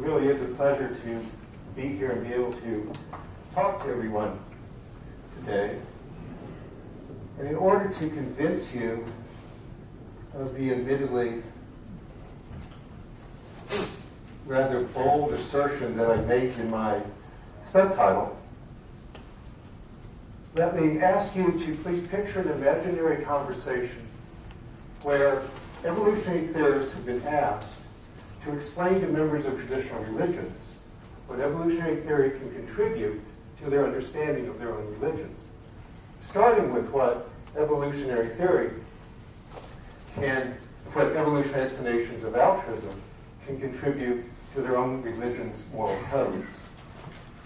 really is a pleasure to be here and be able to talk to everyone today. And in order to convince you of the admittedly rather bold assertion that I make in my subtitle, let me ask you to please picture an imaginary conversation where evolutionary theorists have been asked to explain to members of traditional religions what evolutionary theory can contribute to their understanding of their own religions, starting with what evolutionary theory what evolutionary explanations of altruism can contribute to their own religion's moral codes.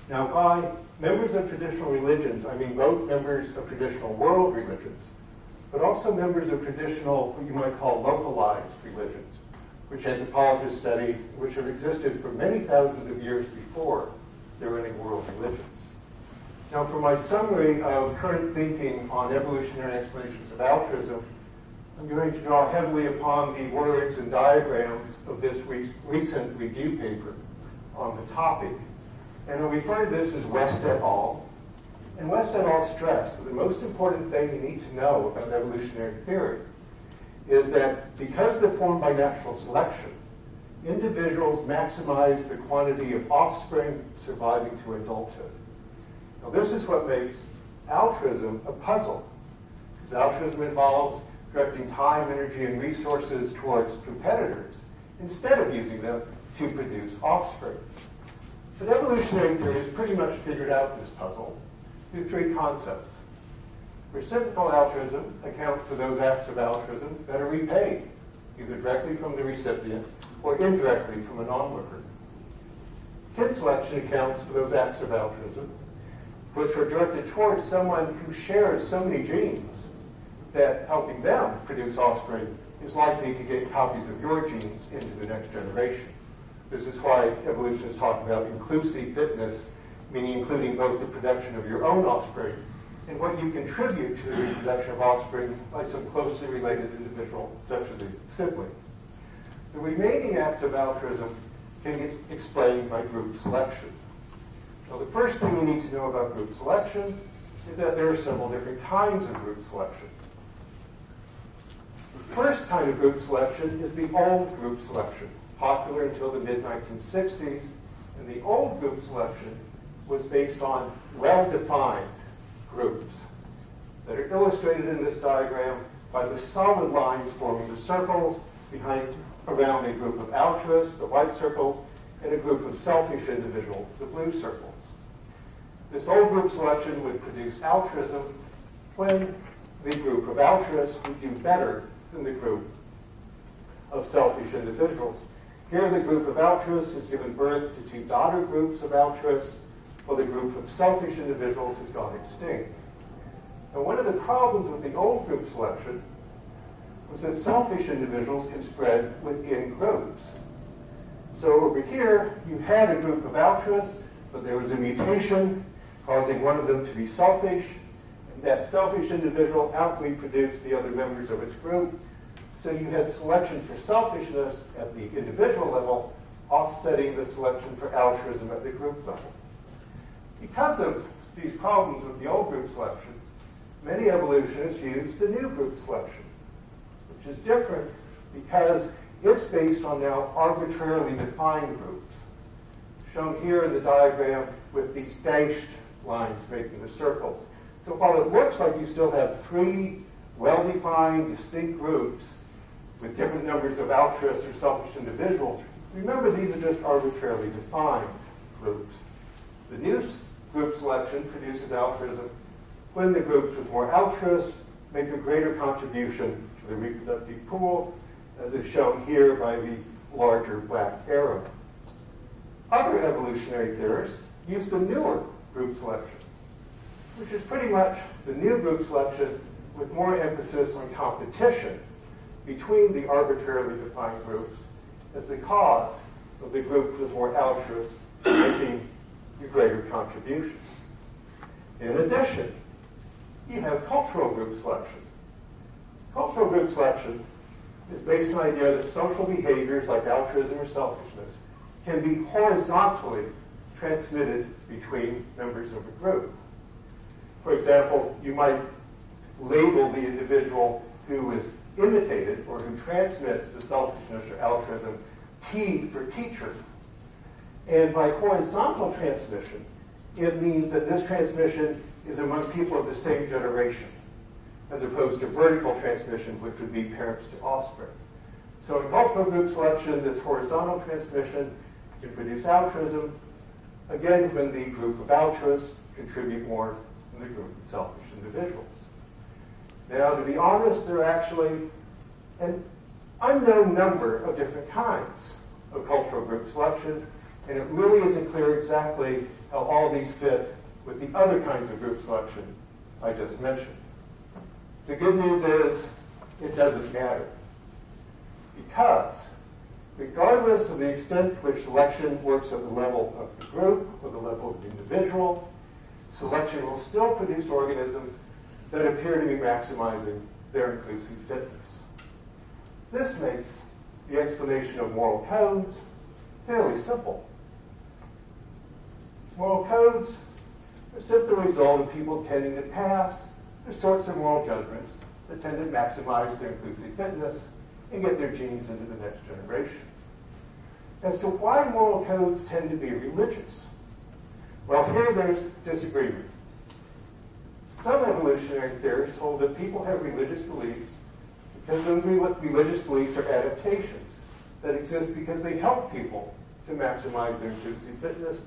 Now, by members of traditional religions, I mean both members of traditional world religions, but also members of traditional, what you might call localized religions, which anthropologists study, which have existed for many thousands of years before there were any world religions. Now, for my summary of current thinking on evolutionary explanations of altruism, I'm going to draw heavily upon the words and diagrams of this recent review paper on the topic. And I'll refer to this as West et al. And West et al. Stressed that the most important thing you need to know about evolutionary theory is that because they're formed by natural selection, individuals maximize the quantity of offspring surviving to adulthood. Now, this is what makes altruism a puzzle, because altruism involves directing time, energy, and resources towards competitors instead of using them to produce offspring. But evolutionary theory has pretty much figured out this puzzle through three concepts. Reciprocal altruism accounts for those acts of altruism that are repaid, either directly from the recipient or indirectly from an onlooker. Kin selection accounts for those acts of altruism which are directed towards someone who shares so many genes that helping them produce offspring is likely to get copies of your genes into the next generation. This is why evolution is talking about inclusive fitness, meaning including both the production of your own offspring and what you contribute to the reproduction of offspring by some closely related individual, such as a sibling. The remaining acts of altruism can get explained by group selection. Now, the first thing you need to know about group selection is that there are several different kinds of group selection. The first kind of group selection is the old group selection, popular until the mid-1960s, and the old group selection was based on well-defined groups that are illustrated in this diagram by the solid lines forming the circles around a group of altruists, the white circles, and a group of selfish individuals, the blue circles. This old group selection would produce altruism when the group of altruists would do better than the group of selfish individuals. Here, the group of altruists has given birth to two daughter groups of altruists, while the group of selfish individuals has gone extinct. Now, one of the problems with the old group selection was that selfish individuals can spread within groups. So over here, you had a group of altruists, but there was a mutation causing one of them to be selfish, and that selfish individual out-reproduced the other members of its group. So you had selection for selfishness at the individual level, offsetting the selection for altruism at the group level. Because of these problems with the old group selection, many evolutionists use the new group selection, which is different because it's based on now arbitrarily defined groups, shown here in the diagram with these dashed lines making the circles. So while it looks like you still have three well-defined, distinct groups with different numbers of altruists or selfish individuals, remember these are just arbitrarily defined groups. The new group selection produces altruism when the groups with more altruists make a greater contribution to the reproductive pool, as is shown here by the larger black arrow. Other evolutionary theorists use the newer group selection, which is pretty much the new group selection with more emphasis on competition between the arbitrarily defined groups as the cause of the groups with more altruists making the greater contribution. In addition, you have cultural group selection. Cultural group selection is based on the idea that social behaviors like altruism or selfishness can be horizontally transmitted between members of a group. For example, you might label the individual who is imitated or who transmits the selfishness or altruism T for teacher. And by horizontal transmission, it means that this transmission is among people of the same generation, as opposed to vertical transmission, which would be parents to offspring. So in cultural group selection, this horizontal transmission can produce altruism, again, when the group of altruists contribute more than the group of selfish individuals. Now, to be honest, there are actually an unknown number of different kinds of cultural group selection, and it really isn't clear exactly how all these fit with the other kinds of group selection I just mentioned. The good news is it doesn't matter, because regardless of the extent to which selection works at the level of the group or the level of the individual, selection will still produce organisms that appear to be maximizing their inclusive fitness. This makes the explanation of moral codes fairly simple. Moral codes are simply the result of people tending to pass the sorts of moral judgments that tend to maximize their inclusive fitness and get their genes into the next generation. As to why moral codes tend to be religious, well, here there's disagreement. Some evolutionary theorists hold that people have religious beliefs because those religious beliefs are adaptations that exist because they help people to maximize their inclusive fitness,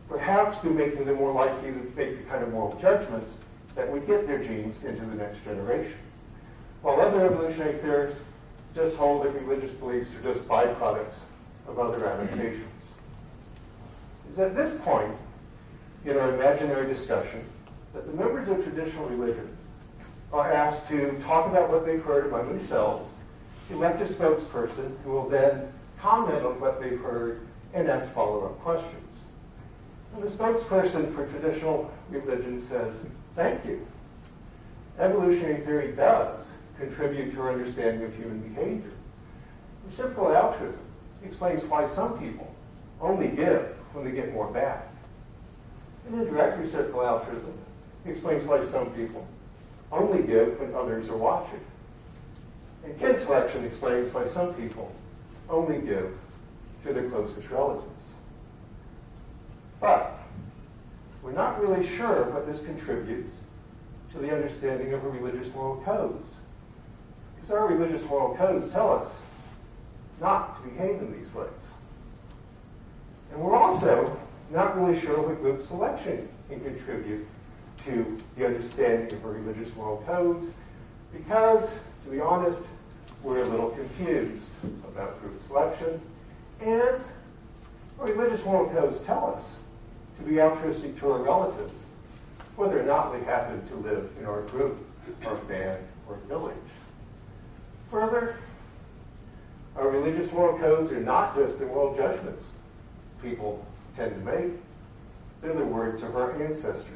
perhaps through making them more likely to make the kind of moral judgments that would get their genes into the next generation. While other evolutionary theorists just hold that religious beliefs are just byproducts of other adaptations. It's at this point in our imaginary discussion that the members of traditional religion are asked to talk about what they've heard among themselves, elect a spokesperson who will then comment on what they've heard and ask follow-up questions. And the spokesperson for traditional religion says, "Thank you. Evolutionary theory does contribute to our understanding of human behavior. Reciprocal altruism explains why some people only give when they get more back. And indirect reciprocal altruism explains why some people only give when others are watching. And kin selection explains why some people only give to their closest relatives." But we're not really sure what this contributes to the understanding of our religious moral codes. Because our religious moral codes tell us not to behave in these ways. And we're also not really sure what group selection can contribute to the understanding of our religious moral codes, because, to be honest, we're a little confused about group selection, and our religious moral codes tell us to be altruistic to our relatives, whether or not they happen to live in our group, our band, or village. Further, our religious moral codes are not just the moral judgments people tend to make, they're the words of our ancestors.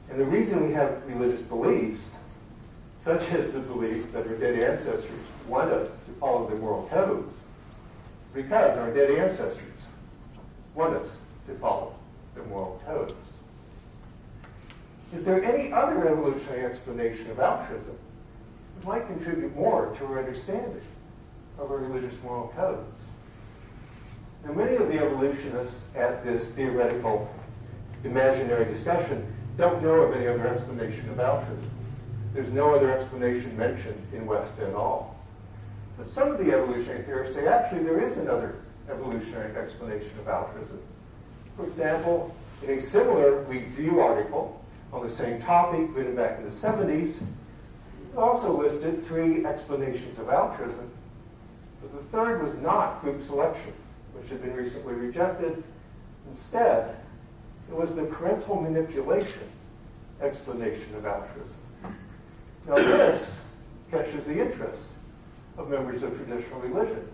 And the reason we have religious beliefs, such as the belief that our dead ancestors want us to follow their moral codes, is because our dead ancestors want us to follow their moral codes. Is there any other evolutionary explanation of altruism which might contribute more to our understanding of our religious moral codes? Now, many of the evolutionists at this theoretical imaginary discussion don't know of any other explanation of altruism. There's no other explanation mentioned in West at all. But some of the evolutionary theorists say actually there is another evolutionary explanation of altruism. For example, in a similar review article on the same topic written back in the 70s, it also listed 3 explanations of altruism, but the third was not group selection, which had been recently rejected. Instead, it was the parental manipulation explanation of altruism. Now this catches the interest of members of traditional religion,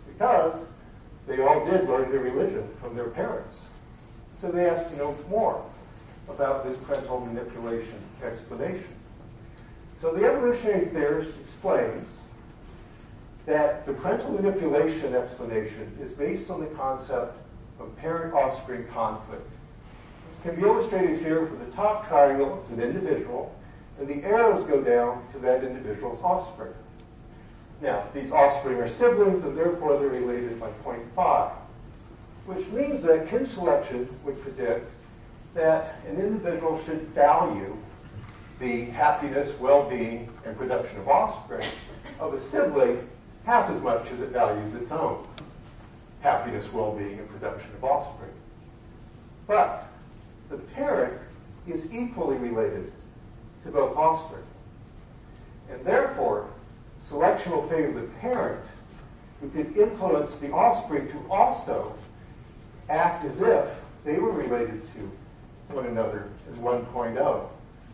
because they all did learn their religion from their parents. So they asked to know more about this parental manipulation explanation. So the evolutionary theorist explains that the parental manipulation explanation is based on the concept of parent-offspring conflict. This can be illustrated here with the top triangle as an individual, and the arrows go down to that individual's offspring. Now, these offspring are siblings, and therefore they're related by 0.5, which means that kin selection would predict that an individual should value the happiness, well-being, and production of offspring of a sibling half as much as it values its own happiness, well-being, and production of offspring. But the parent is equally related to both offspring. And therefore, selection will favor the parent, who could influence the offspring to also act as if they were related to one another as 1.0.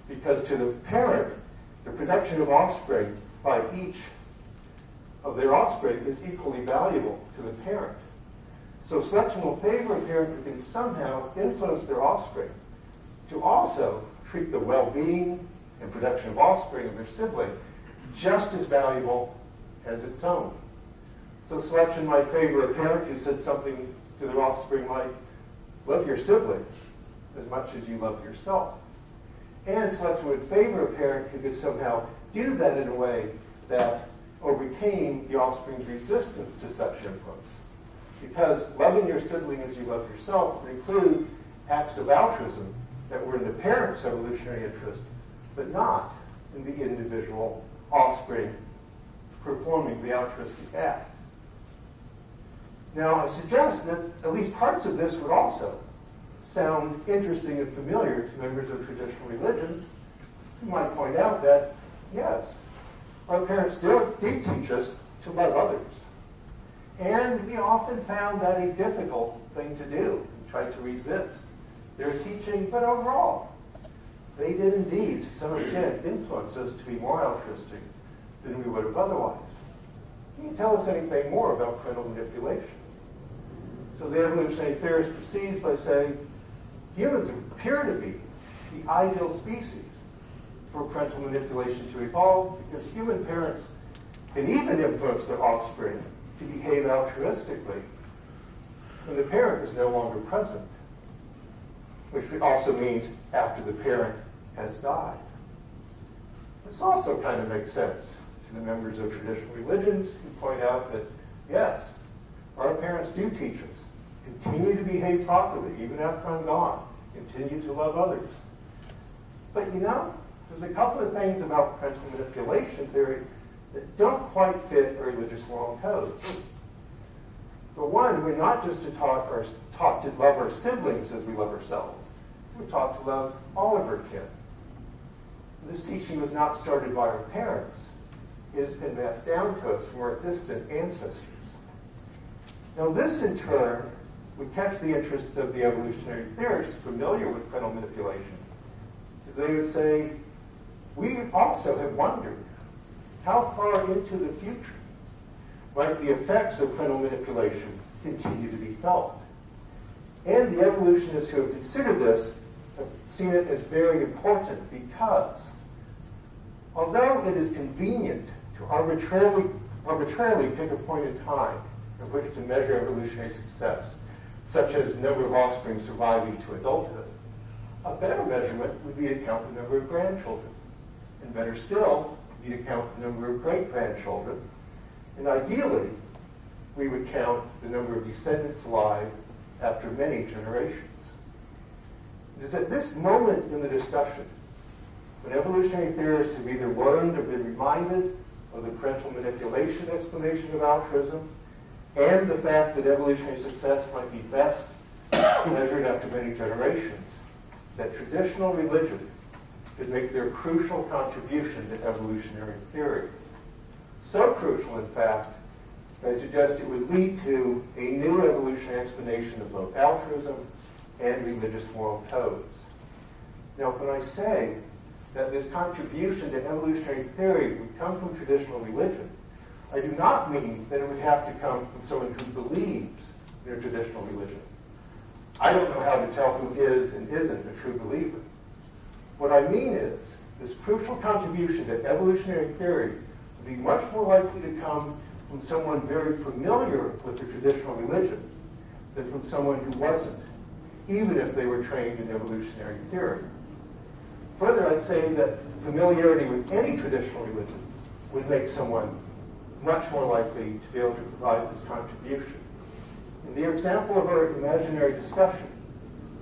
Because to the parent, the production of offspring by each of their offspring is equally valuable to the parent. So selection will favor a parent who can somehow influence their offspring to also treat the well-being and production of offspring of their sibling just as valuable as its own. So selection might favor a parent who said something to their offspring like, love your sibling as much as you love yourself. And selection would favor a parent who could somehow do that in a way that overcame the offspring's resistance to such influence. Because loving your sibling as you love yourself would include acts of altruism that were in the parent's evolutionary interest, but not in the individual offspring performing the altruistic act. Now, I suggest that at least parts of this would also sound interesting and familiar to members of traditional religion, who might point out that, yes, our parents did teach us to love others. And we often found that a difficult thing to do, and tried to resist their teaching, but overall, they did indeed, to some extent, influence us to be more altruistic than we would have otherwise. Can you tell us anything more about parental manipulation? So the evolutionary theorist proceeds by saying, humans appear to be the ideal species for parental manipulation to evolve because human parents can even influence their offspring to behave altruistically when the parent is no longer present, which also means after the parent has died. This also kind of makes sense to the members of traditional religions who point out that, yes, our parents do teach us. Continue to behave properly, even after I'm gone. Continue to love others. But you know, there's a couple of things about parental manipulation theory that don't quite fit a religious moral code. For one, we're not just taught to love our siblings as we love ourselves. We're taught to love all of our kin. This teaching was not started by our parents. It has been passed down to us from our distant ancestors. Now this, in turn, would catch the interest of the evolutionary theorists familiar with parental manipulation, because they would say, we also have wondered how far into the future might the effects of parental manipulation continue to be felt. And the evolutionists who have considered this have seen it as very important because although it is convenient to arbitrarily pick a point in time at which to measure evolutionary success, such as the number of offspring surviving to adulthood, a better measurement would be to count the number of grandchildren. And better still, would be to count the number of great-grandchildren. And ideally, we would count the number of descendants alive after many generations. It is at this moment in the discussion, when evolutionary theorists have either learned or been reminded of the parental manipulation explanation of altruism, and the fact that evolutionary success might be best measured after many generations, that traditional religion could make their crucial contribution to evolutionary theory. So crucial, in fact, I suggest it would lead to a new evolutionary explanation of both altruism and religious moral codes. Now, when I say that this contribution to evolutionary theory would come from traditional religion, I do not mean that it would have to come from someone who believes in a traditional religion. I don't know how to tell who is and isn't a true believer. What I mean is, this crucial contribution to evolutionary theory would be much more likely to come from someone very familiar with the traditional religion than from someone who wasn't, even if they were trained in evolutionary theory. Further, I'd say that familiarity with any traditional religion would make someone much more likely to be able to provide this contribution. In the example of our imaginary discussion,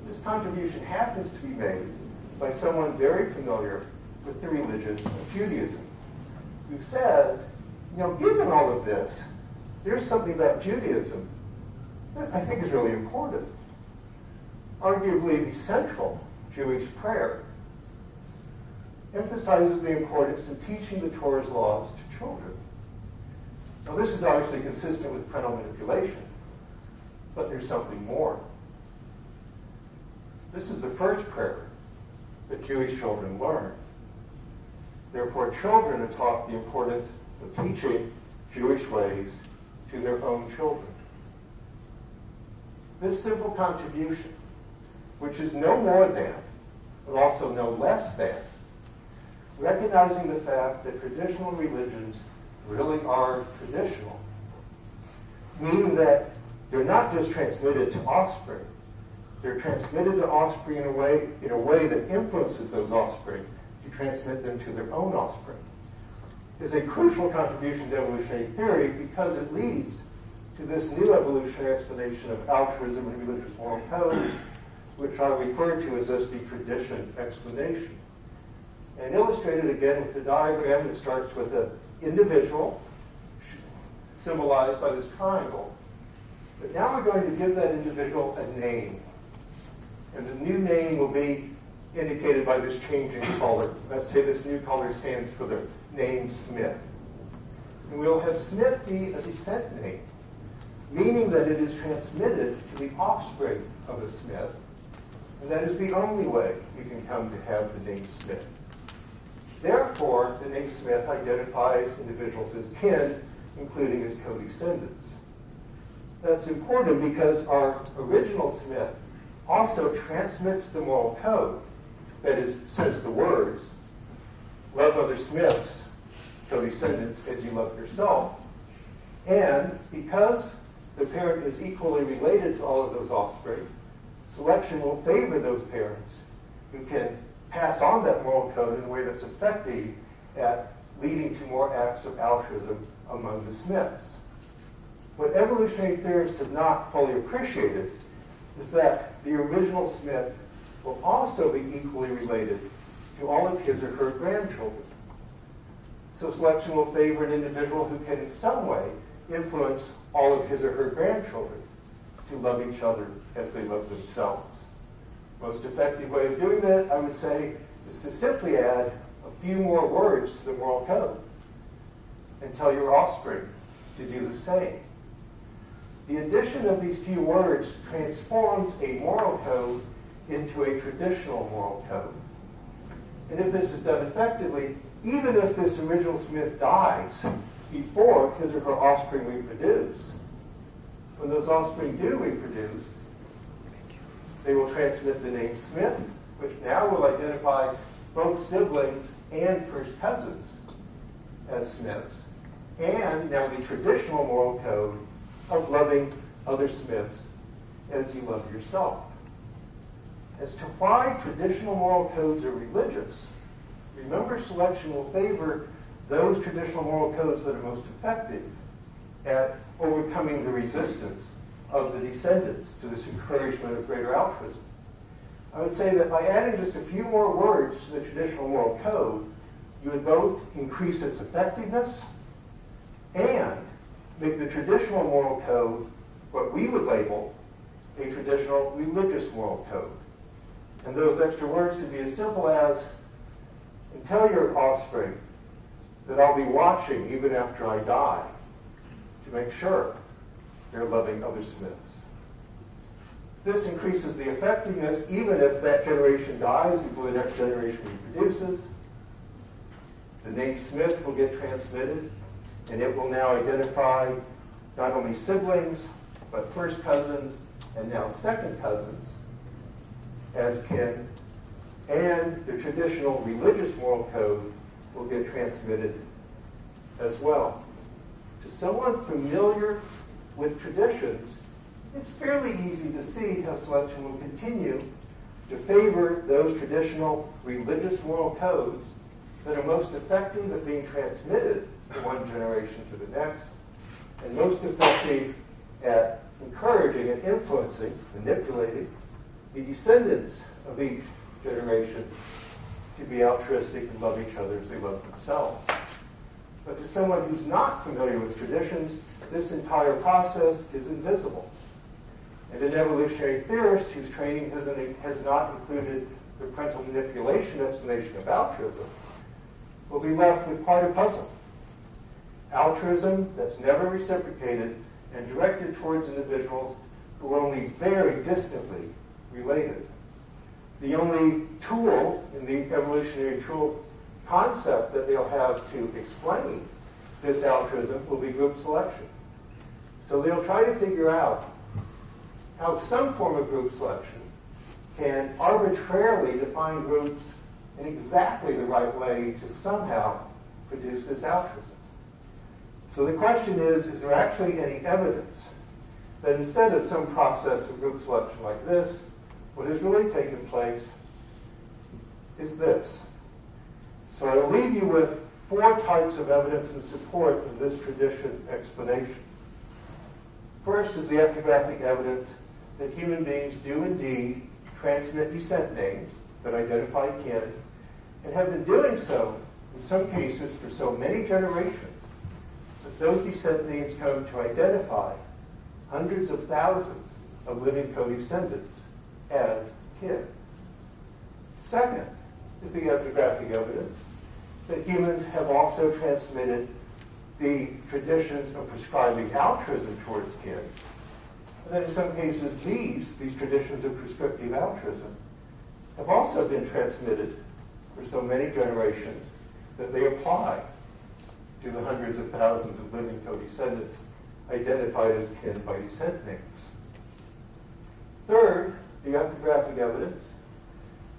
this contribution happens to be made by someone very familiar with the religion of Judaism, who says, given all of this, there's something about Judaism that I think is really important. Arguably, the central Jewish prayer emphasizes the importance of teaching the Torah's laws to children. Now, this is obviously consistent with parental manipulation, but there's something more. This is the first prayer that Jewish children learn. Therefore, children are taught the importance of teaching Jewish ways to their own children. This simple contribution, which is no more than, but also no less than, recognizing the fact that traditional religions really are traditional, meaning that they're not just transmitted to offspring, they're transmitted to offspring in a way that influences those offspring to transmit them to their own offspring, is a crucial contribution to evolutionary theory because it leads to this new evolutionary explanation of altruism and religious moral code, which I refer to as just the tradition explanation. And illustrated again with the diagram that starts with an individual, symbolized by this triangle. But now we're going to give that individual a name. And the new name will be indicated by this changing color. Let's say this new color stands for the name Smith. And we'll have Smith be a descent name, meaning that it is transmitted to the offspring of a Smith. And that is the only way we can come to have the name Smith. Therefore, the name Smith identifies individuals as kin, including as co-descendants. That's important because our original Smith also transmits the moral code, that is, says the words, love other Smiths, co-descendants, as you love yourself. And because the parent is equally related to all of those offspring, selection will favor those parents who can pass on that moral code in a way that's effective at leading to more acts of altruism among the Smiths. What evolutionary theorists have not fully appreciated is that the original Smith will also be equally related to all of his or her grandchildren. So selection will favor an individual who can in some way influence all of his or her grandchildren to love each other as they love themselves. Most effective way of doing that, I would say, is to simply add a few more words to the moral code and tell your offspring to do the same. The addition of these few words transforms a moral code into a traditional moral code. And if this is done effectively, even if this original Smith dies before his or her offspring reproduce, when those offspring do reproduce, they will transmit the name Smith, which now will identify both siblings and first cousins as Smiths, and now the traditional moral code of loving other Smiths as you love yourself. As to why traditional moral codes are religious, remember selection will favor those traditional moral codes that are most effective at overcoming the resistance of the descendants to this encouragement of greater altruism. I would say that by adding just a few more words to the traditional moral code, you would both increase its effectiveness and make the traditional moral code what we would label a traditional religious moral code. And those extra words could be as simple as, and tell your offspring that I'll be watching even after I die to make sure they're loving other Smiths. This increases the effectiveness even if that generation dies before the next generation reproduces. The name Smith will get transmitted, and it will now identify not only siblings, but first cousins, and now second cousins as kin, and the traditional religious moral code will get transmitted as well. to someone familiar with traditions, it's fairly easy to see how selection will continue to favor those traditional religious moral codes that are most effective at being transmitted from one generation to the next, and most effective at encouraging and influencing, manipulating the descendants of each generation to be altruistic and love each other as they love themselves. But to someone who's not familiar with traditions, this entire process is invisible. And an evolutionary theorist whose training has not included the parental manipulation explanation of altruism will be left with quite a puzzle. Altruism that's never reciprocated and directed towards individuals who are only very distantly related. The only tool in the evolutionary tool concept that they'll have to explain this altruism will be group selection. So they'll try to figure out how some form of group selection can arbitrarily define groups in exactly the right way to somehow produce this altruism. So the question is there actually any evidence that instead of some process of group selection like this, what has really taken place is this. So I'll leave you with 4 types of evidence in support of this tradition explanation. First is the ethnographic evidence that human beings do indeed transmit descent names that identify kin, and have been doing so, in some cases, for so many generations, that those descent names come to identify hundreds of thousands of living co-descendants as kin. Second is the ethnographic evidence that humans have also transmitted the traditions of prescribing altruism towards kin. And then in some cases, these traditions of prescriptive altruism have also been transmitted for so many generations that they apply to the hundreds of thousands of living co-descendants identified as kin by descent names. Third, the ethnographic evidence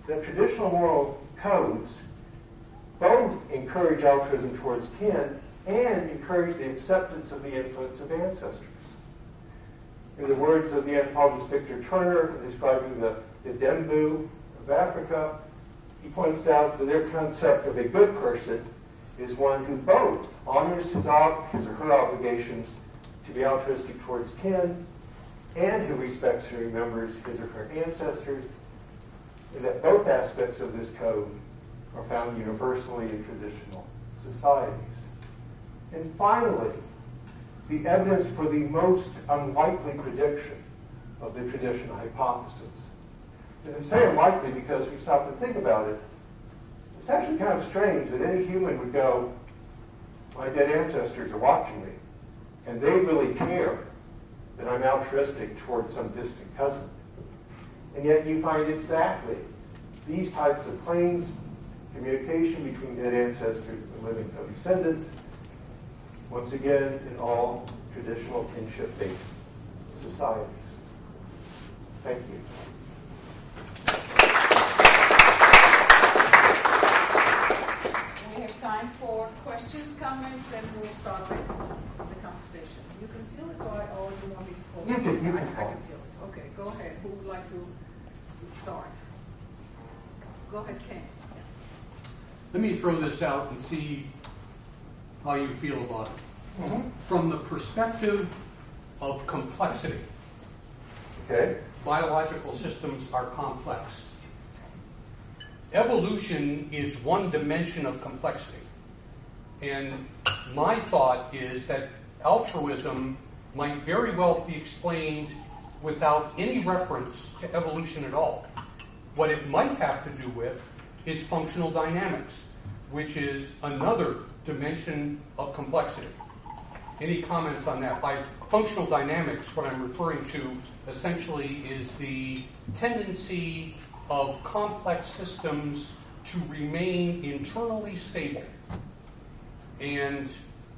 that traditional moral codes both encourage altruism towards kin and encourage the acceptance of the influence of ancestors. In the words of the anthropologist Victor Turner in describing the Dembu of Africa, he points out that their concept of a good person is one who both honors his or her obligations to be altruistic towards kin and who respects and remembers his or her ancestors, and that both aspects of this code are found universally in traditional societies. And finally, the evidence for the most unlikely prediction of the traditional hypothesis. And I say unlikely because we stop and think about it. It's actually kind of strange that any human would go, my dead ancestors are watching me, and they really care that I'm altruistic towards some distant cousin. And yet you find exactly these types of claims, communication between dead ancestors and living co-descendants, once again, in all traditional kinship-based societies. Thank you. We have time for questions, comments, and we'll start with the conversation. You can feel it, or you want me to call it? You can I call can it. feel it. Okay, go ahead. Who would like to start? Go ahead, Ken. Let me throw this out and see how you feel about it. Mm-hmm. From the perspective of complexity, Okay. biological systems are complex. Evolution is one dimension of complexity. And my thought is that altruism might very well be explained without any reference to evolution at all. What it might have to do with is functional dynamics, which is another dimension of complexity. Any comments on that? By functional dynamics, what I'm referring to essentially is the tendency of complex systems to remain internally stable. And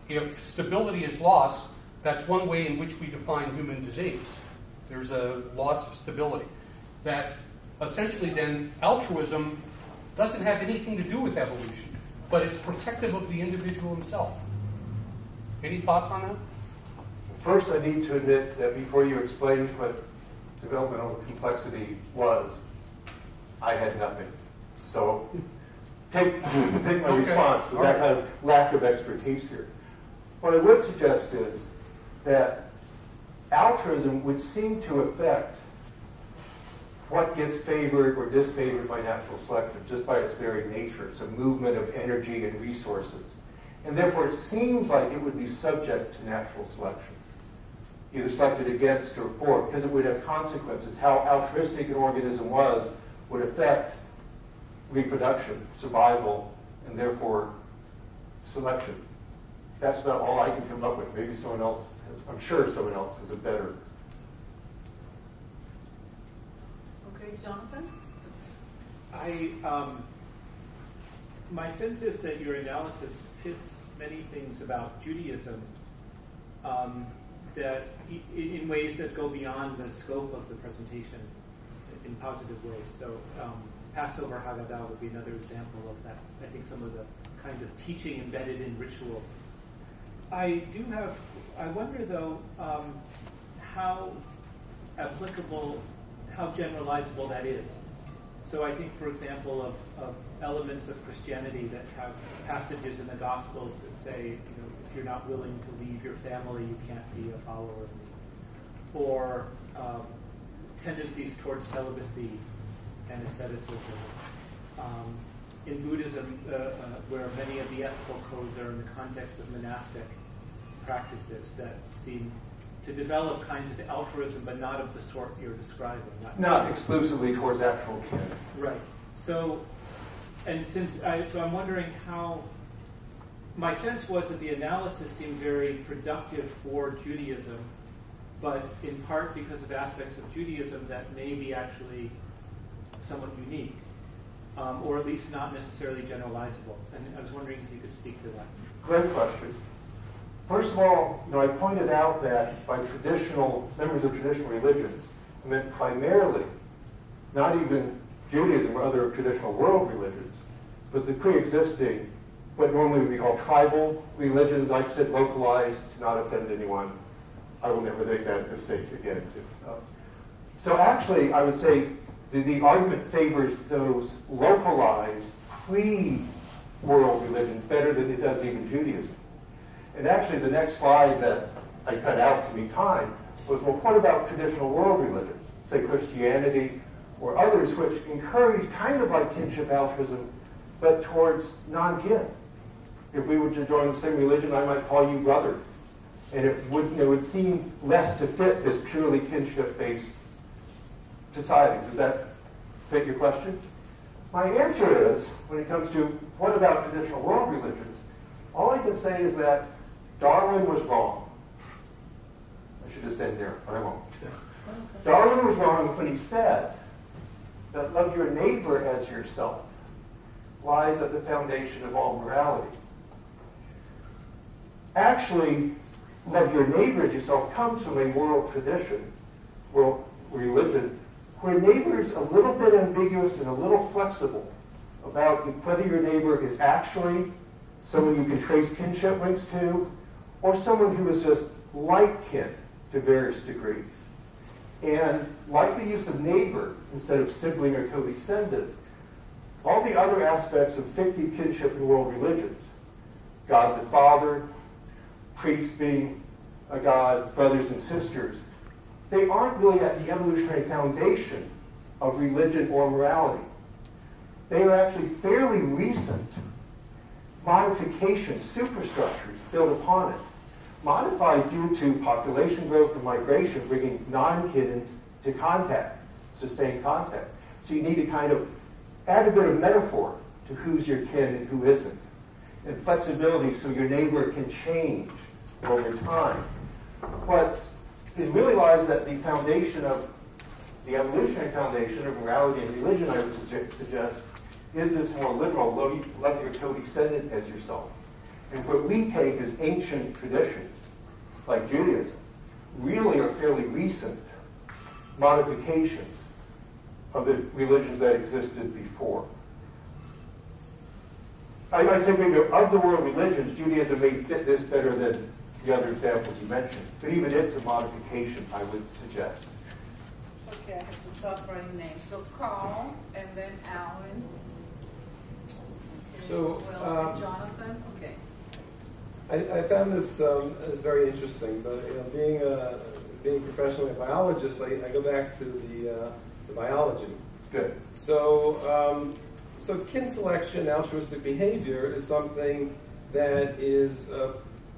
if stability is lost, that's one way in which we define human disease. There's a loss of stability. That essentially then altruism doesn't have anything to do with evolution, but it's protective of the individual himself. Any thoughts on that? First, I need to admit that before you explained what developmental complexity was, I had nothing. So take my response with that kind of lack of expertise here. What I would suggest is that altruism would seem to affect what gets favored or disfavored by natural selection, just by its very nature. It's a movement of energy and resources. And therefore, it seems like it would be subject to natural selection, either selected against or for, because it would have consequences. How altruistic an organism was would affect reproduction, survival, and therefore selection. That's not all I can come up with. Maybe someone else has, I'm sure someone else has a better. Okay, Jonathan? My sense is that your analysis fits many things about Judaism that in ways that go beyond the scope of the presentation in positive ways. So Passover Haggadah would be another example of that. I think some of the kind of teaching embedded in ritual. I wonder though how applicable, how generalizable that is. So I think, for example, of elements of Christianity that have passages in the Gospels that say, if you're not willing to leave your family, you can't be a follower of me. Or tendencies towards celibacy and asceticism. In Buddhism, where many of the ethical codes are in the context of monastic practices that seem to develop kinds of altruism, but not of the sort you're describing. Not exclusively towards actual kin. Right. So I'm wondering how. My sense was that the analysis seemed very productive for Judaism, but in part because of aspects of Judaism that may be actually somewhat unique, or at least not necessarily generalizable. And I was wondering if you could speak to that. Great question. First of all, I pointed out that by members of traditional religions, I meant primarily, not even Judaism or other traditional world religions, but the pre-existing, what normally would be called tribal religions. I've said localized to not offend anyone. I will never make that mistake again. So actually, I would say the argument favors those localized pre-world religions better than it does even Judaism. And actually, the next slide that I cut out to be time was, well, what about traditional world religions, say Christianity or others, which encourage kind of like kinship altruism, but towards non-kin. If we were to join the same religion, I might call you brother. And it would seem less to fit this purely kinship-based society. Does that fit your question? My answer is, when it comes to what about traditional world religions, all I can say is that Darwin was wrong. I should just end there, but I won't. Darwin was wrong when he said that love your neighbor as yourself lies at the foundation of all morality. Actually, love your neighbor as yourself comes from a world tradition, world religion, where neighbor is a little bit ambiguous and a little flexible about whether your neighbor is actually someone you can trace kinship links to, or someone who is just like kin to various degrees. And like the use of neighbor instead of sibling or co-descendant, all the other aspects of fictive kinship in world religions, God the Father, priests being a god, brothers and sisters, they aren't really at the evolutionary foundation of religion or morality. They are actually fairly recent modifications, superstructures built upon it, modified due to population growth and migration, bringing non-kin into contact, sustained contact. So you need to kind of add a bit of metaphor to who's your kin and who isn't, and flexibility so your neighbor can change over time. What is really lies at the foundation of the evolutionary foundation of morality and religion, I would suggest, is this more liberal, love your co-descendant as yourself. And what we take as ancient traditions, like Judaism, really are fairly recent modifications of the religions that existed before. I'd say maybe of the world religions, Judaism may fit this better than the other examples you mentioned. But even it's a modification, I would suggest. Okay, I have to start writing names. So Carl, and then Alan. Okay, So, who else? Jonathan? Okay. I found this as very interesting. But being professionally a biologist, I go back to to biology. Good. So kin selection, altruistic behavior, is something that is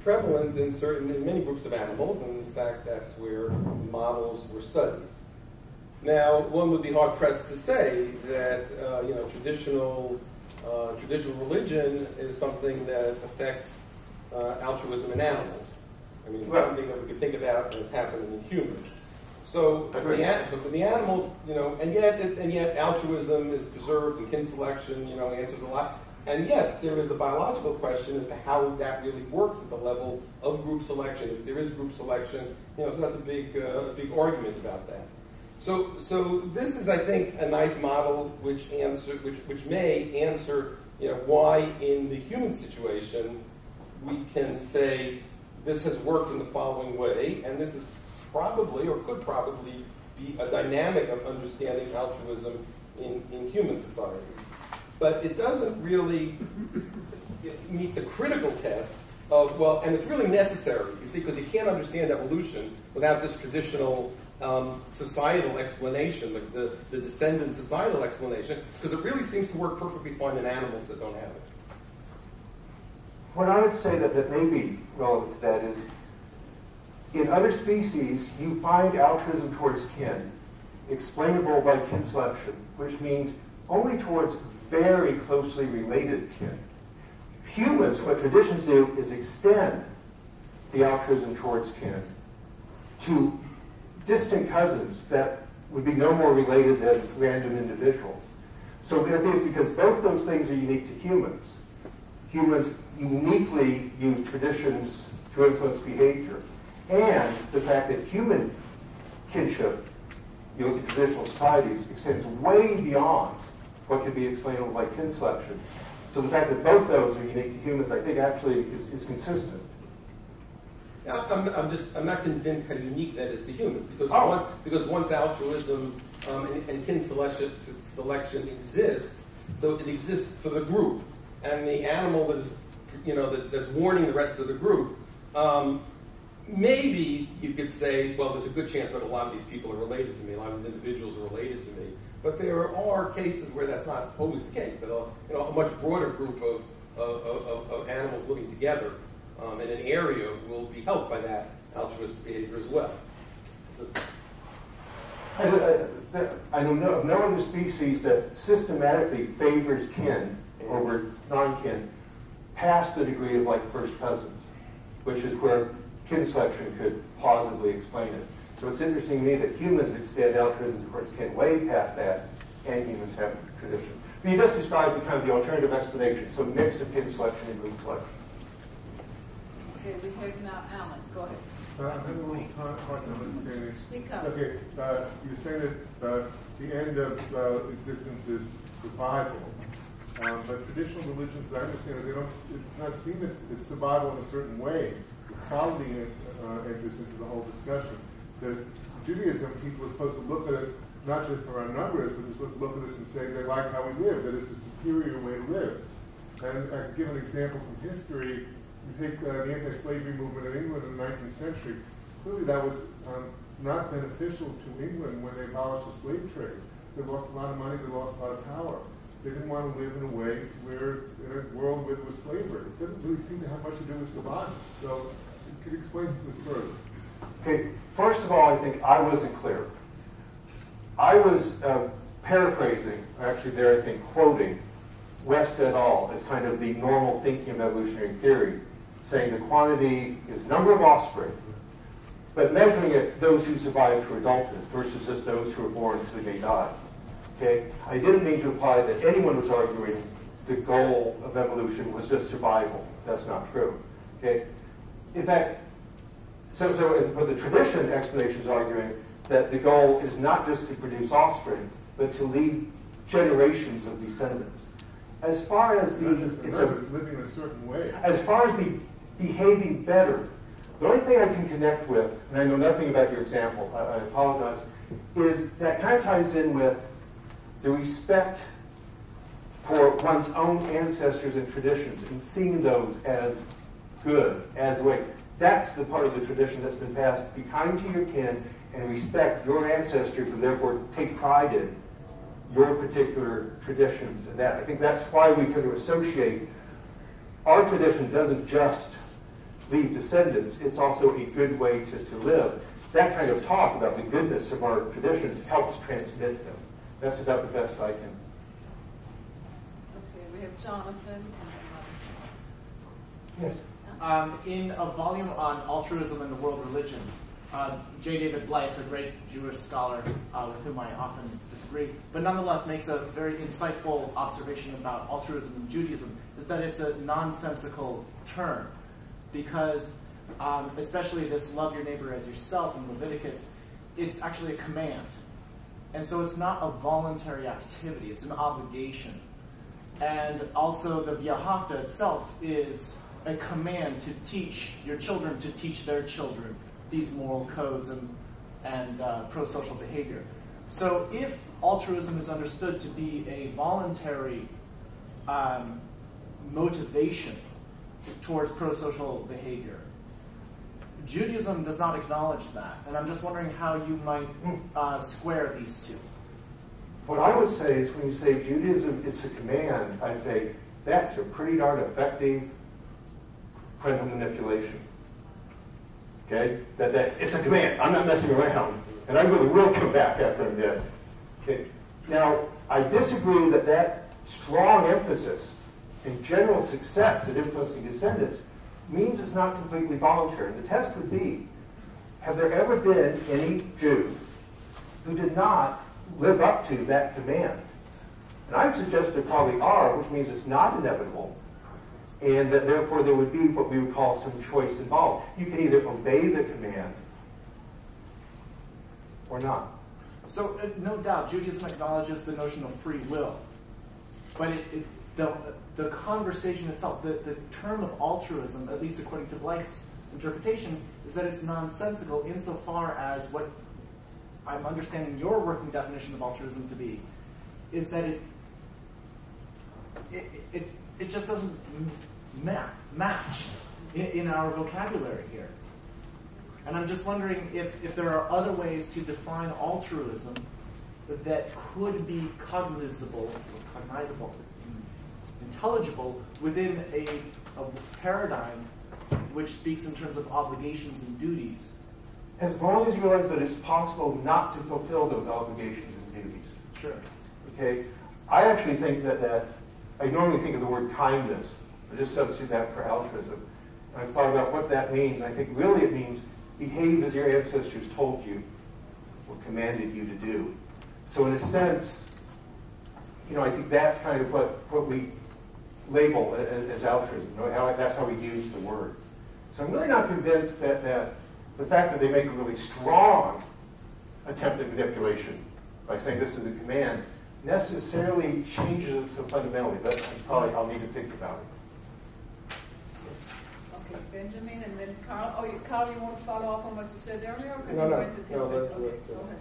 prevalent in many groups of animals, and in fact, that's where models were studied. Now, one would be hard pressed to say that traditional religion is something that affects altruism in animals. I mean, it's something that we could think about as happening in humans. So for the animals, and yet altruism is preserved in kin selection. Answers a lot. And yes, there is a biological question as to how that really works at the level of group selection. If there is group selection, so that's a big argument about that. So this is, I think, a nice model which may answer why in the human situation we can say this has worked in the following way, and this is probably or could probably be a dynamic of understanding altruism in human societies. But it doesn't really meet the critical test of, and it's really necessary, you see, because you can't understand evolution without this traditional societal explanation, the descendant societal explanation, because it really seems to work perfectly fine in animals that don't have it. What I would say that may be relevant to that is, in other species, you find altruism towards kin explainable by kin selection, which means only towards very closely related kin. Humans, what traditions do is extend the altruism towards kin to distant cousins that would be no more related than random individuals. So the thing is, because both those things are unique to humans, humans uniquely use traditions to influence behavior. And the fact that human kinship, you look at traditional societies, extends way beyond what can be explainable by kin selection. So the fact that both those are unique to humans, I think, actually is consistent. Now, I'm not convinced how unique that is to humans, because once altruism and kin selection exists, so it exists for the group, and the animal that's warning the rest of the group. Maybe you could say, well, there's a good chance that a lot of these people are related to me, a lot of these individuals are related to me. But there are cases where that's not always the case, that a much broader group of animals living together in an area will be helped by that altruistic behavior as well. I know of no other species that systematically favors kin over non-kin past the degree of first cousins, which is where kin selection could plausibly explain it. So it's interesting to me that humans extend altruism towards kin way past that, and humans have tradition. But you just described the alternative explanation, so mix of kin selection and group selection. Okay, we have now Alan. Go ahead. I'm having a little hard time understanding. Speak up. Okay, you're saying that the end of existence is survival. But traditional religions, I understand, it's not seen as survival in a certain way. Equality enters into the whole discussion. That Judaism, people are supposed to look at us not just for our numbers, but they're supposed to look at us and say they like how we live, that it's a superior way to live. And I could give an example from history. You take the anti-slavery movement in England in the 19th century. Clearly that was not beneficial to England when they abolished the slave trade. They lost a lot of money, they lost a lot of power. They didn't want to live in a way where, in a world where there was slavery. It didn't really seem to have much to do with survival. So, could you explain this further? Okay, first of all, I think I wasn't clear. I was paraphrasing, actually there I think quoting, West et al. As kind of the normal thinking of evolutionary theory, saying the quantity is number of offspring, but measuring it those who survive to adulthood versus just those who are born until they die. Okay? I didn't mean to imply that anyone was arguing the goal of evolution was just survival. That's not true. Okay? In fact, so for the tradition, explanation is arguing that the goal is not just to produce offspring, but to leave generations of descendants. As far as living in a certain way. As far as the behaving better, The only thing I can connect with, and I know nothing about your example, I apologize, is that kind of ties in with the respect for one's own ancestors and traditions and seeing those as good, as the way. That's the part of the tradition that's been passed. Be kind to your kin and respect your ancestors and therefore take pride in your particular traditions and that. I think that's why we kind of associate our tradition doesn't just leave descendants, it's also a good way to live. That kind of talk about the goodness of our traditions helps transmit them. That's about the best I can. Okay, we have Jonathan. Yes. In a volume on altruism and the world religions, J. David Blythe, a great Jewish scholar with whom I often disagree, but nonetheless makes a very insightful observation about altruism in Judaism, is that it's a nonsensical term. Because, especially this love your neighbor as yourself in Leviticus, it's actually a command. And so it's not a voluntary activity, it's an obligation. And also the V'ahavta itself is a command to teach your children to teach their children these moral codes and pro-social behavior. So if altruism is understood to be a voluntary motivation towards pro-social behavior, Judaism does not acknowledge that. And I'm just wondering how you might square these two. What I would say is when you say Judaism is a command, I'd say that's a pretty darn effective parental manipulation. Okay? That it's a command. I'm not messing around. And I really will come back after I'm dead. Okay? Now, I disagree that strong emphasis in general success at influencing descendants means it's not completely voluntary. And the test would be, have there ever been any Jews who did not live up to that command? And I would suggest there probably are, which means it's not inevitable, and that therefore there would be what we would call some choice involved. You can either obey the command or not. So no doubt, Judaism acknowledges the notion of free will. But the conversation itself, the term of altruism, at least according to Blake's interpretation, is that it's nonsensical insofar as what I'm understanding your working definition of altruism to be, is that it just doesn't match in our vocabulary here. And I'm just wondering if there are other ways to define altruism that could be cognizable, intelligible within a paradigm which speaks in terms of obligations and duties. As long as you realize that it's possible not to fulfill those obligations and duties. Sure. Okay? I actually think that I normally think of the word kindness. I just substitute that for altruism. And I've thought about what that means. I think really it means behave as your ancestors told you or commanded you to do. So in a sense, I think that's kind of what we label as altruism. That's how we use the word. So I'm really not convinced that the fact that they make a really strong attempt at manipulation by saying this is a command necessarily changes it so fundamentally. But I'll need to think about it. Okay, Benjamin, and then Carl. Carl, you want to follow up on what you said earlier? Or can No, you no. wait to No, take let's- it? Okay, let's, go ahead.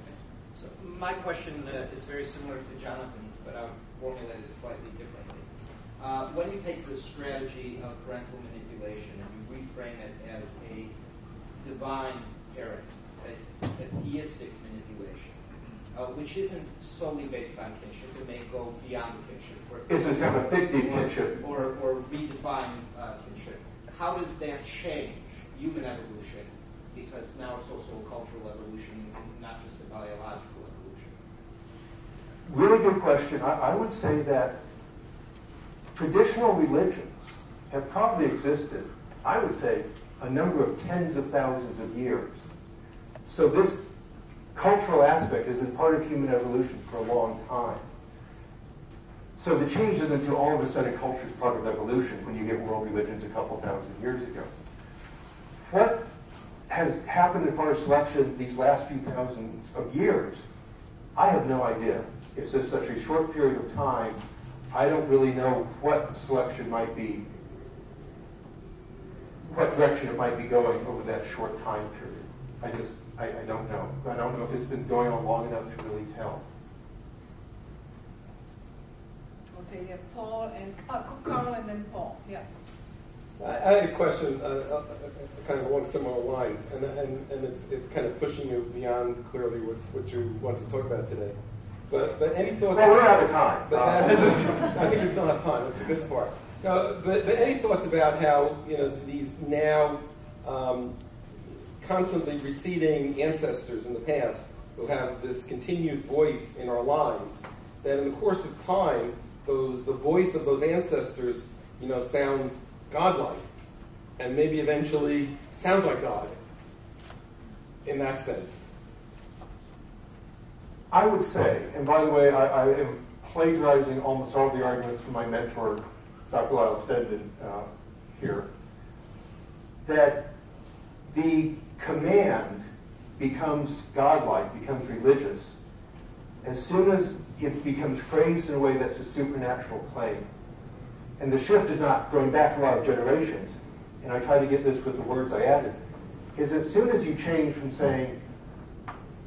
So my question is very similar to Jonathan's, but I'll formulate it slightly differently. When you take the strategy of parental manipulation and you reframe it as a divine parent, a theistic manipulation, which isn't solely based on kinship, it may go beyond kinship. It's this kind of fictive kinship. Or redefine kinship. How does that change human evolution? Because now it's also a cultural evolution, and not just a biological evolution. Really good question. I would say that traditional religions have probably existed, I would say, a number of tens of thousands of years. So this cultural aspect has been part of human evolution for a long time. So the change isn't until all of a sudden culture is part of evolution when you get world religions a couple thousand years ago. What has happened as far as selection these last few thousands of years, I have no idea. It's just such a short period of time. I don't really know what selection might be what direction it might be going over that short time period. I don't know. I don't know if it's been going on long enough to really tell. Okay, yeah, Paul and Carl and then Paul. Yeah. I had a question, kind of along similar lines, and it's kind of pushing you beyond clearly what you want to talk about today. But any thoughts? Well, we're out of time. I think we still have time. That's a good part. But any thoughts about how these now constantly receding ancestors in the past who have this continued voice in our lives, that in the course of time, the voice of those ancestors, sounds godlike, and maybe eventually sounds like God in that sense? I would say, and by the way, I am plagiarizing almost all the arguments from my mentor, Dr. Lyle Stedman, here, that the command becomes godlike, becomes religious, as soon as it becomes phrased in a way that's a supernatural claim. And the shift is not going back a lot of generations, and I try to get this with the words I added, is as soon as you change from saying,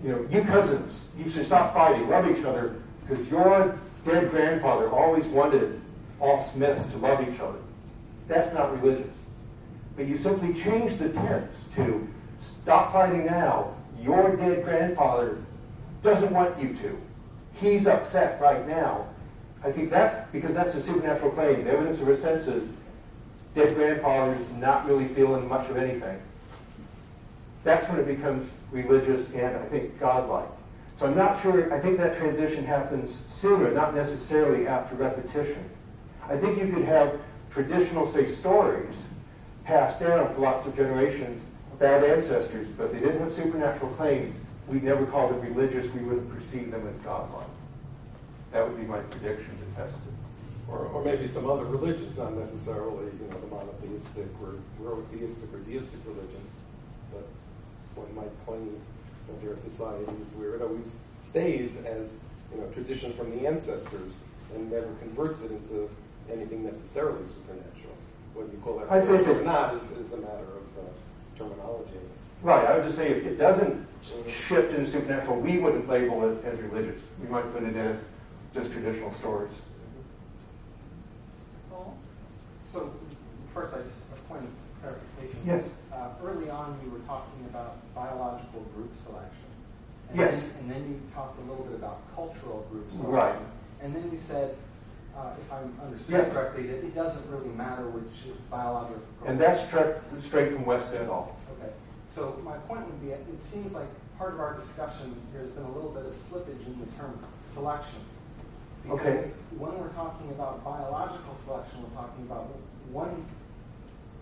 you cousins, you should stop fighting, love each other, because your dead grandfather always wanted all Smiths to love each other. That's not religious. But you simply change the tense to stop fighting now. Your dead grandfather doesn't want you to. He's upset right now. I think that's because that's a supernatural claim. The evidence of our senses, dead grandfather's not really feeling much of anything. That's when it becomes religious and, I think, godlike. So I'm not sure, I think that transition happens sooner, not necessarily after repetition. I think you could have traditional, say, stories passed down for lots of generations about ancestors, but if they didn't have supernatural claims, we'd never call them religious, we wouldn't perceive them as godlike. That would be my prediction to test it. Or maybe some other religions, not necessarily the monotheistic or monotheistic or deistic religions, but one might claim that there are societies where it always stays as tradition from the ancestors and never converts it into anything necessarily supernatural. Whether you call that or not is a matter of terminology. Right, I would just say if it doesn't shift into supernatural, we wouldn't label it as religious. We might put it as just traditional stories. Paul? So, first, a point of clarification. Yes. Early on, you were talking about biological group selection. And Yes. Then you talked a little bit about cultural group selection. Right. And then you said, if I'm understanding Yes. correctly, that it doesn't really matter which is biological. And that's straight from West et al. Okay. So my point would be, it seems like part of our discussion, there's been a little bit of slippage in the term selection. Because Okay. when we're talking about biological selection, we're talking about one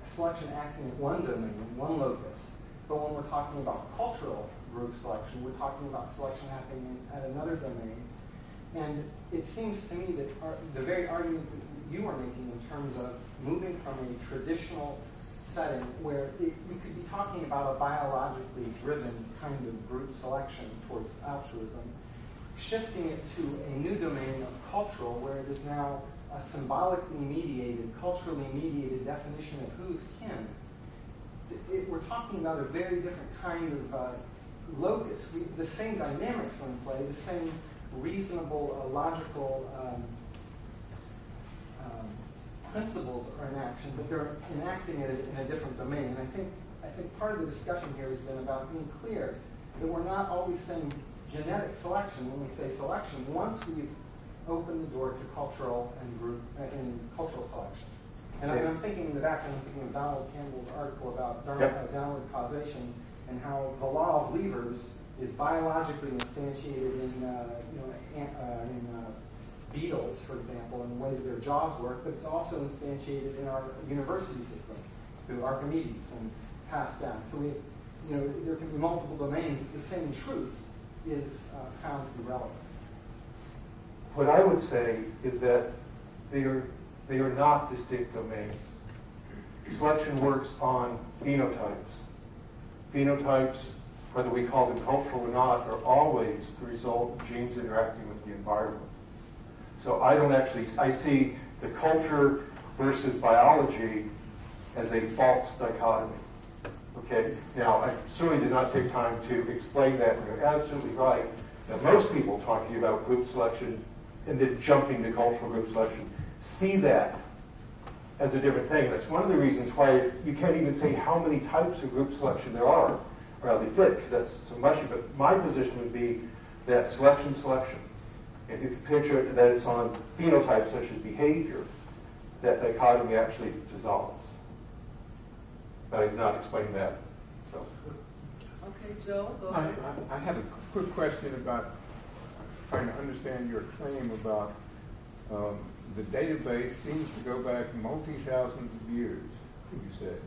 selection acting at one domain, one locus. But when we're talking about cultural group selection, we're talking about selection happening at another domain. And it seems to me that the very argument that you were making in terms of moving from a traditional setting where we could be talking about a biologically driven kind of group selection towards altruism, shifting it to a new domain of cultural where it is now a symbolically mediated, culturally mediated definition of who's kin. We're talking about a very different kind of locus. The same dynamics are in play, the same reasonable, logical principles are in action, but they're enacting it in a different domain. And I think part of the discussion here has been about being clear that we're not always saying genetic selection when we say selection. Once we've opened the door to cultural and group and cultural selection. And I'm thinking in the back, I'm thinking of Donald Campbell's article about downward causation and how the law of levers is biologically instantiated in beetles, for example, and the way that their jaws work, but it's also instantiated in our university system through Archimedes and passed down. So there can be multiple domains. The same truth is found to be relevant. What I would say is that they are not distinct domains. Selection works on phenotypes. Phenotypes, whether we call them cultural or not, are always the result of genes interacting with the environment. So I see the culture versus biology as a false dichotomy. Okay? Now, I certainly did not take time to explain that, and you're absolutely right that most people talking about group selection and then jumping to cultural group selection see that as a different thing. That's one of the reasons why you can't even say how many types of group selection there are, or how they fit, because that's so mushy. But my position would be that selection. If you picture that it's on phenotypes such as behavior, that dichotomy actually dissolves. But I did not explain that. So. Okay, Joe, go ahead. I have a quick question about trying to understand your claim about the database seems to go back multi-thousands of years, you said.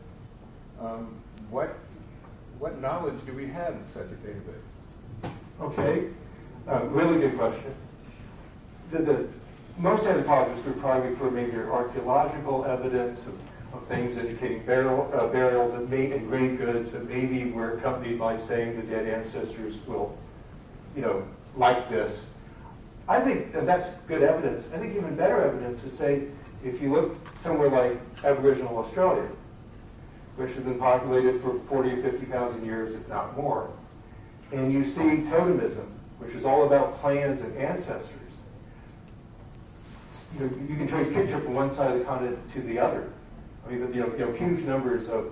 What knowledge do we have of such a database? Okay, really good question. Most anthropologists would probably refer maybe to archaeological evidence of things indicating burials and grave goods that maybe were accompanied by saying the dead ancestors will, like this. I think that that's good evidence. I think even better evidence to say, if you look somewhere like Aboriginal Australia, which has been populated for 40 or 50,000 years, if not more, and you see totemism, which is all about clans and ancestors, you can trace kinship from one side of the continent to the other. I mean, huge numbers of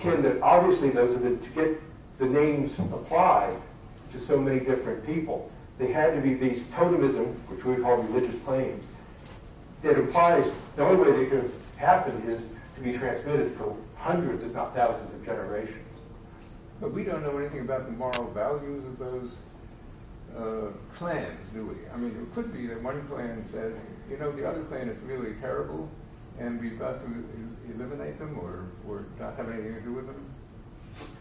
kin that obviously those have been, to get the names applied to so many different people, they had to be these totemism, which we call religious claims, that implies the only way they could have happened is to be transmitted for hundreds, if not thousands, of generations. But we don't know anything about the moral values of those clans, do we? I mean, it could be that one clan says, the other clan is really terrible, and we've got to eliminate them or not have anything to do with them?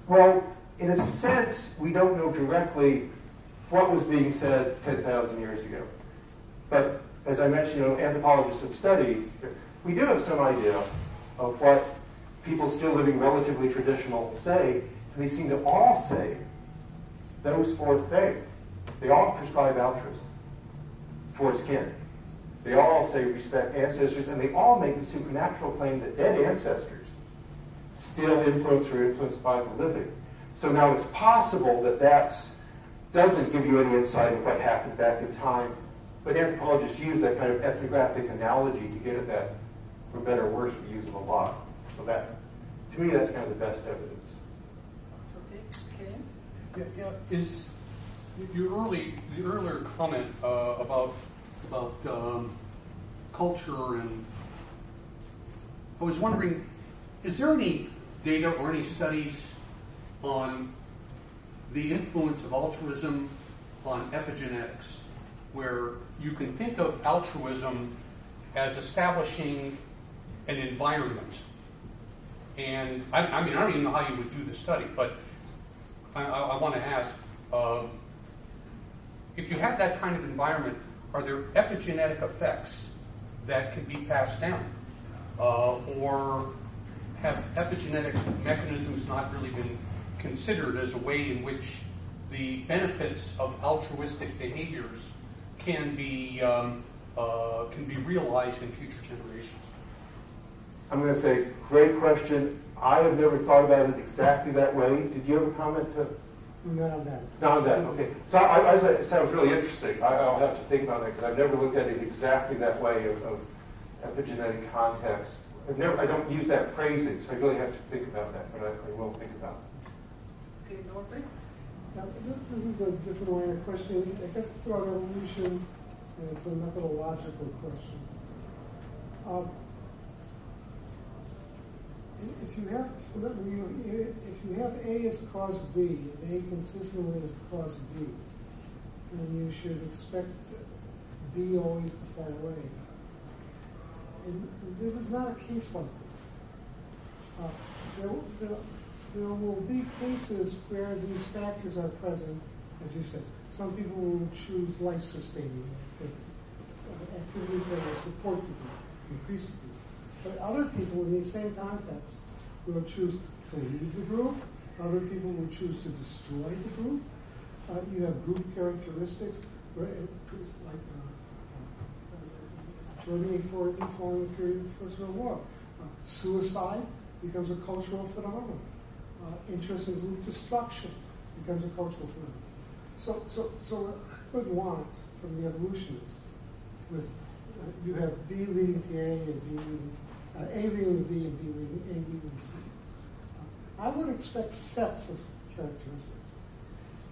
Well, in a sense, we don't know directly what was being said 10,000 years ago. But as I mentioned, anthropologists have studied. We do have some idea of what people still living relatively traditional say, and they seem to all say those four things. They all prescribe altruism towards kin. They all say respect ancestors, and they all make the supernatural claim that dead ancestors still influence or influenced by the living. So now it's possible that doesn't give you any insight into what happened back in time, but anthropologists use that kind of ethnographic analogy to get at that, for better or worse, we use it a lot. So that, to me, that's kind of the best evidence. Okay, Ken? Yeah, is the earlier comment about culture, and I was wondering, is there any data or any studies on the influence of altruism on epigenetics, where you can think of altruism as establishing an environment? And I mean, I don't even know how you would do the study, but I want to ask, if you have that kind of environment, are there epigenetic effects that can be passed down? Or have epigenetic mechanisms not really been considered as a way in which the benefits of altruistic behaviors can be realized in future generations? I'm going to say, great question. I have never thought about it exactly that way. Did you have a comment to? Not on that. Not on that, okay. So it sounds really interesting. I'll have to think about that, because I've never looked at it exactly that way of epigenetic context. I don't use that phrasing, so I really have to think about that, but I will think about it. Okay, Norbert? Now, this is a different line of questioning. I guess it's about evolution, and it's a methodological question. If you have A as the cause of B, and A consistently is the cause of B, then you should expect B always to fall away. And this is not a case like this. There will be cases where these factors are present, as you said. Some people will choose life-sustaining activities that will support people, increase the group. But other people in the same context will choose to leave the group. Other people will choose to destroy the group. You have group characteristics, like Germany following the period of the First World War. Suicide becomes a cultural phenomenon. Interest in group destruction becomes a cultural phenomenon. So what I would want from the evolutionists, with you have B leading to A and B leading, A leading to B and B leading A leading to C. I would expect sets of characteristics.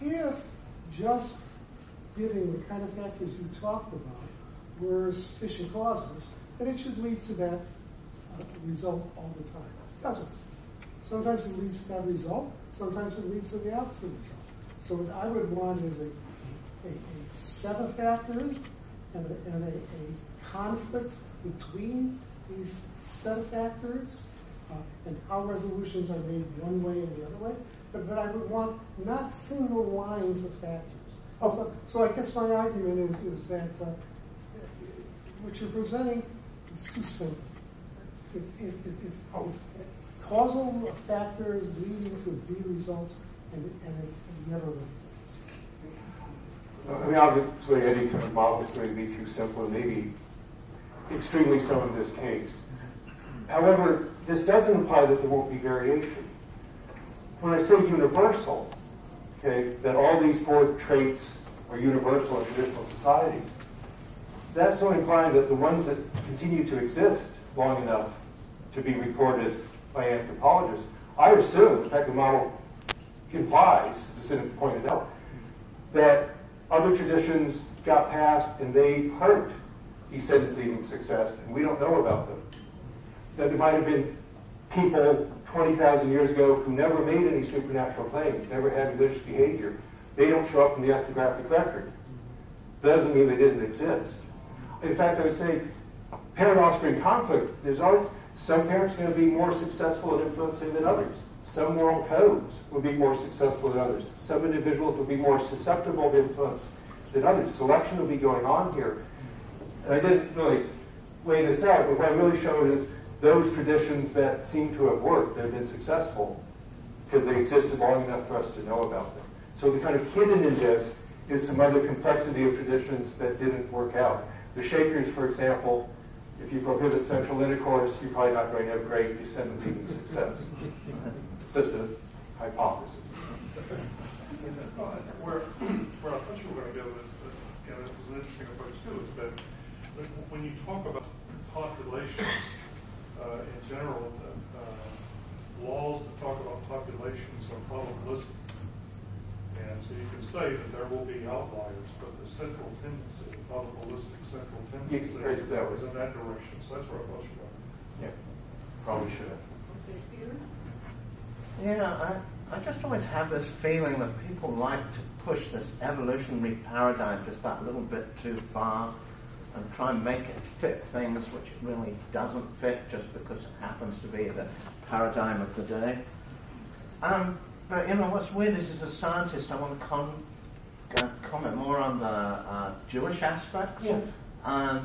If just giving the kind of factors you talked about were sufficient causes, then it should lead to that result all the time. It doesn't. Sometimes it leads to that result, sometimes it leads to the opposite result. So what I would want is a set of factors and a conflict between these set of factors and how resolutions are made one way and the other way. But I would want not single lines of factors. So I guess my argument is that what you're presenting is too simple. It's causal factors leading to B results, and it's never linear. I mean, obviously, any kind of model is going to be too simple, and maybe extremely so in this case. However, this doesn't imply that there won't be variation. When I say universal, okay, that all these 4 traits are universal in traditional societies, that's not implying that the ones that continue to exist long enough to be recorded by anthropologists, I assume, in fact, the model implies, as the Senate pointed out, that other traditions got passed and they hurt descendant leading success, and we don't know about them. That there might have been people 20,000 years ago who never made any supernatural claims, never had religious behavior. They don't show up in the ethnographic record. That doesn't mean they didn't exist. In fact, I would say parent-offspring conflict, there's always some parents are going to be more successful at influencing than others. Some moral codes will be more successful than others. Some individuals will be more susceptible to influence than others. Selection will be going on here. And I didn't really lay this out, but what I really showed is those traditions that seem to have worked, that have been successful, because they existed long enough for us to know about them. So the kind of hidden in this is some other complexity of traditions that didn't work out. The Shakers, for example, if you prohibit sexual intercourse, you're probably not going to have great descendant-leading success. It's just a hypothesis. Where I thought you were going to go with, again, it was an interesting approach too, is that when you talk about populations in general, laws that talk about populations are probabilistic. And so you can say that there will be outliers, but the central tendency, the probabilistic central tendency, is in that direction. So that's where I thought you were. Yeah, probably should have. Okay, Peter? Yeah, I just always have this feeling that people like to push this evolutionary paradigm just that little bit too far and try and make it fit things which it really doesn't fit just because it happens to be the paradigm of the day. But you know, what's weird is, as a scientist, I want to comment more on the Jewish aspects. Yeah.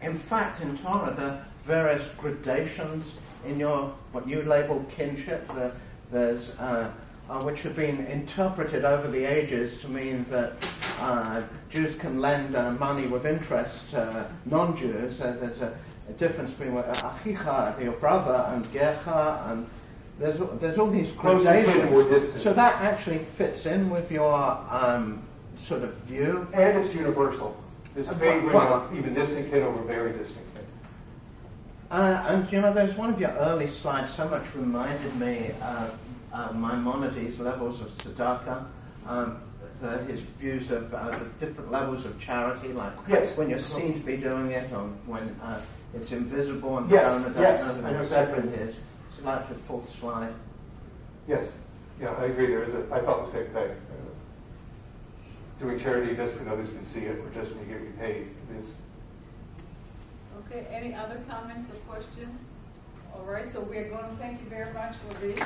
In fact, in Torah, there are various gradations in your what you label kinship. There's which have been interpreted over the ages to mean that Jews can lend money with interest to non-Jews. There's a difference between achicha, your brother, and gercha, and there's all these gradations. So that actually fits in with your sort of view. And it's universal. It's favoring even distant kin over very distant kin. And you know, there's one of your early slides so much reminded me of Maimonides' levels of tzedakah, his views of the different levels of charity, like when you're seen to be doing it, or when it's invisible and the donor doesn't know exactly his. Would you like your full slide? Yes. Yeah, I agree. I thought the same thing. Doing charity just when others can see it, or just when you get repaid. Okay, any other comments or questions? All right, so we're going to thank you very much for this.